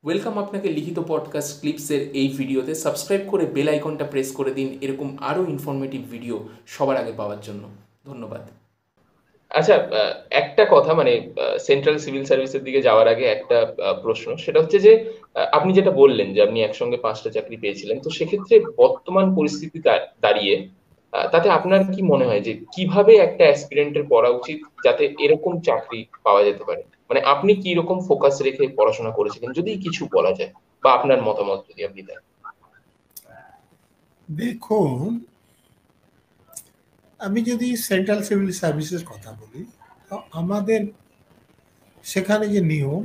Welcome আপনাকে লিখিত podcast ক্লিপসের এই ভিডিওতে। সাবস্ক্রাইব করে বেল আইকনটা প্রেস করে দিন এরকম আরও ইনফরমেটিভ ভিডিও সবার আগে পাওয়ার জন্য। ধন্যবাদ। আচ্ছা, একটা কথা মানে সেন্ট্রাল সিভিল সার্ভিসের দিকে যাওয়ার আগে একটা প্রশ্ন, সেটা হচ্ছে যে আপনি যেটা বললেন যে আপনি একসঙ্গে 5টা চাকরি পেয়েছিলেন, তো সেক্ষেত্রে বর্তমান পরিস্থিতি দাঁড়িয়ে তাতে আপনার কি মনে হয় যে কিভাবে একটা অ্যাসপিরেন্টের পড়া উচিত যাতে এরকম চাকরি পাওয়া যেতে পারে? মানে আপনি কি রকম ফোকাস রেখে পড়াশোনা করেছিলেন, যদি কিছু বলা যায়, বা আপনার মতামত যদি আপনি দেন। দেখুন, আমি যদি সেন্ট্রাল সিভিল সার্ভিসের কথা বলি, তো আমাদের সেখানে যে নিয়ম,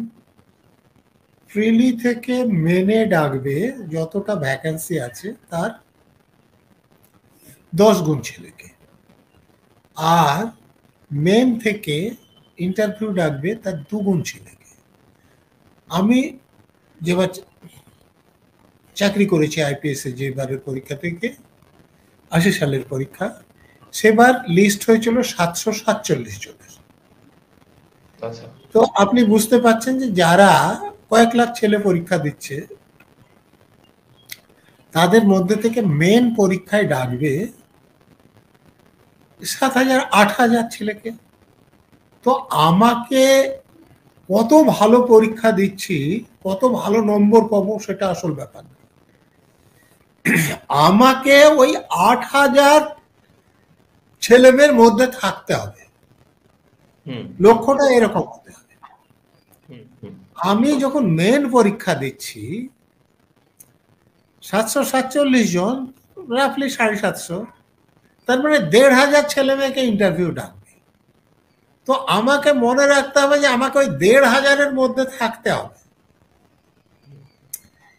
প্রিলি থেকে মেনে ডাকবে যতটা ভ্যাকেন্সি আছে তার 10 গুণ ছেলেকে, আর মেন থেকে ইন্টারভিউ ডাকবে তার 2 গুণ ছেলেকে। আমি যেবার চাকরি করেছি আইপিএস এ, যেবারের পরীক্ষা থেকে 80 সালের পরীক্ষা, সেবার লিস্ট হয়েছিল 747 জনের। আচ্ছা। তো আপনি বুঝতে পারছেন যে যারা কয়েক লাখ ছেলে পরীক্ষা দিচ্ছে, তাদের মধ্যে থেকে মেন পরীক্ষায় ডাকবে 7,000 8,000 ছেলেকে। তো আমাকে কত ভালো পরীক্ষা দিচ্ছি, কত ভালো নম্বর পাবো, সেটা আসল ব্যাপার না। আমাকে ওই 8,000 ছেলেমেয়ের মধ্যে থাকতে হবে, লক্ষ্যটা এরকম হতে হবে। আমি যখন মেন পরীক্ষা দিচ্ছি 747 জন, রাফলি 750, তার মানে 1,500 ছেলে মেয়েকে ইন্টারভিউ ডাকবে। তো আমাকে মনে রাখতে হবে যে আমাকে ওই 1,500-এর মধ্যে থাকতে হবে।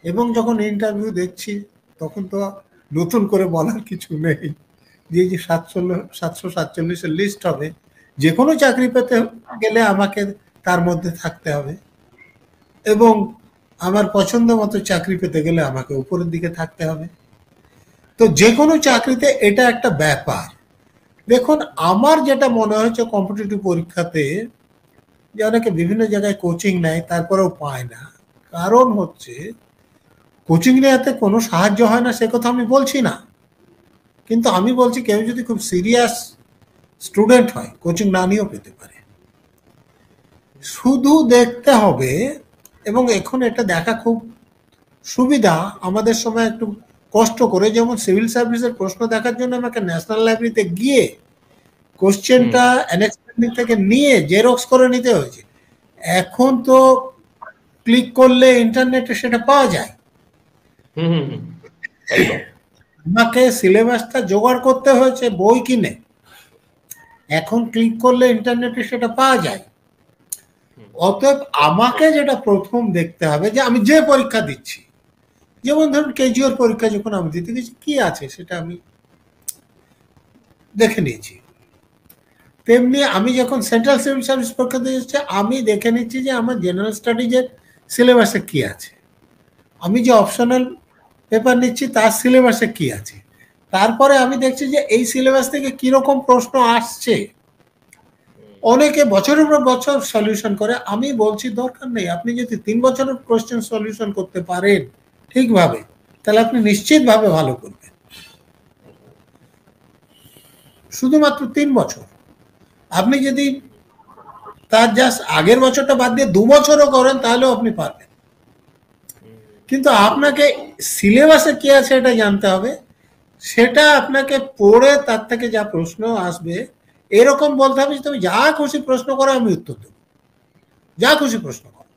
এবং যখন ইন্টারভিউ দেখছি, তখন তো নতুন করে বলার কিছু নেই, যে 747-এর লিস্ট হবে, যে কোনো চাকরি পেতে গেলে আমাকে তার মধ্যে থাকতে হবে, এবং আমার পছন্দ মতো চাকরি পেতে গেলে আমাকে উপরের দিকে থাকতে হবে। তো যে কোনো চাকরিতে এটা একটা ব্যাপার। দেখুন, আমার যেটা মনে হয়েছে কম্পিটিটিভ পরীক্ষাতে, যে অনেকে বিভিন্ন জায়গায় কোচিং নেয় তারপরেও পায় না, কারণ হচ্ছে কোচিং নেওয়াতে কোনো সাহায্য হয় না সে কথা আমি বলছি না, কিন্তু আমি বলছি কেউ যদি খুব সিরিয়াস স্টুডেন্ট হয়, কোচিং না নিয়েও পেতে পারে। শুধু দেখতে হবে, এবং এখন এটা দেখা খুব সুবিধা। আমাদের সময় একটু কষ্ট করে, যেমন সিভিল সার্ভিসের প্রশ্ন দেখার জন্য আমাকে ন্যাশনাল লাইব্রেরিতে গিয়ে কোশ্চেনটা অ্যানেক্স থেকে নিয়ে জেরক্স করে নিতে হয়েছে। এখন তো ক্লিক করলে ইন্টারনেটে সেটা পাওয়া যায়। আমাকে সিলেবাসটা জোগাড় করতে হয়েছে বই কিনে, এখন ক্লিক করলে ইন্টারনেটে সেটা পাওয়া যায়। অতএব আমাকে যেটা প্রথম দেখতে হবে, যে আমি যে পরীক্ষা দিচ্ছি, যেমন ধরুন কেজিওর পরীক্ষা যখন আমি দিতে গেছি, কি আছে সেটা আমি দেখে নিয়েছি। তেমনি আমি যখন সেন্ট্রাল সিভিল সার্ভিস পরীক্ষা দিয়ে যাচ্ছি, আমি দেখে নিচ্ছি যে আমার জেনারেল স্টাডিজের সিলেবাসে কি আছে, আমি যে অপশনাল পেপার নিচ্ছি তার সিলেবাসে কি আছে, তারপরে আমি দেখছি যে এই সিলেবাস থেকে কিরকম প্রশ্ন আসছে। অনেকে বছরের পর বছর সলিউশন করে, আমি বলছি দরকার নেই। আপনি যদি 3 বছরের কোশ্চেন সলিউশন করতে পারেন ঠিকভাবে, তাহলে আপনি নিশ্চিতভাবে ভালো করবেন। শুধুমাত্র 3 বছর। আপনি যদি তার জাস্ট আগের বছরটা বাদ দিয়ে 2 বছরও করেন, তাহলেও আপনি পারবেন। কিন্তু আপনাকে সিলেবাসে কি আছে এটা জানতে হবে, সেটা আপনাকে পড়ে তার থেকে যা প্রশ্ন আসবে, এরকম বলতে হবে যে তুমি যা খুশি প্রশ্ন করো আমি উত্তর দেবো, যা খুশি প্রশ্ন করো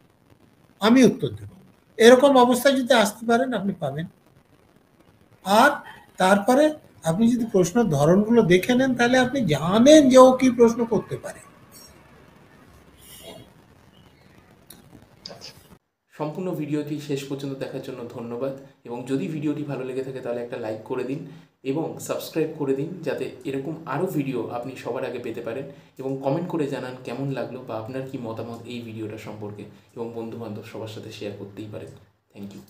আমি উত্তর দেবো। এরকম অবস্থায় যদি আসতে পারেন, আপনি পাবেন। আর তারপরে আপনি যদি প্রশ্নের ধরনগুলো দেখে নেন, তাহলে আপনি জানেন যে ও কি প্রশ্ন করতে পারে। সম্পূর্ণ ভিডিওটি শেষ পর্যন্ত দেখার জন্য ধন্যবাদ। এবং যদি ভিডিওটি ভালো লেগে থাকে তাহলে একটা লাইক করে দিন এবং সাবস্ক্রাইব করে দিন, যাতে এরকম আরও ভিডিও আপনি সবার আগে পেতে পারেন। এবং কমেন্ট করে জানান কেমন লাগলো বা আপনার কি মতামত এই ভিডিওটা সম্পর্কে, এবং বন্ধুবান্ধব সবার সাথে শেয়ার করতেই পারেন। Thank you.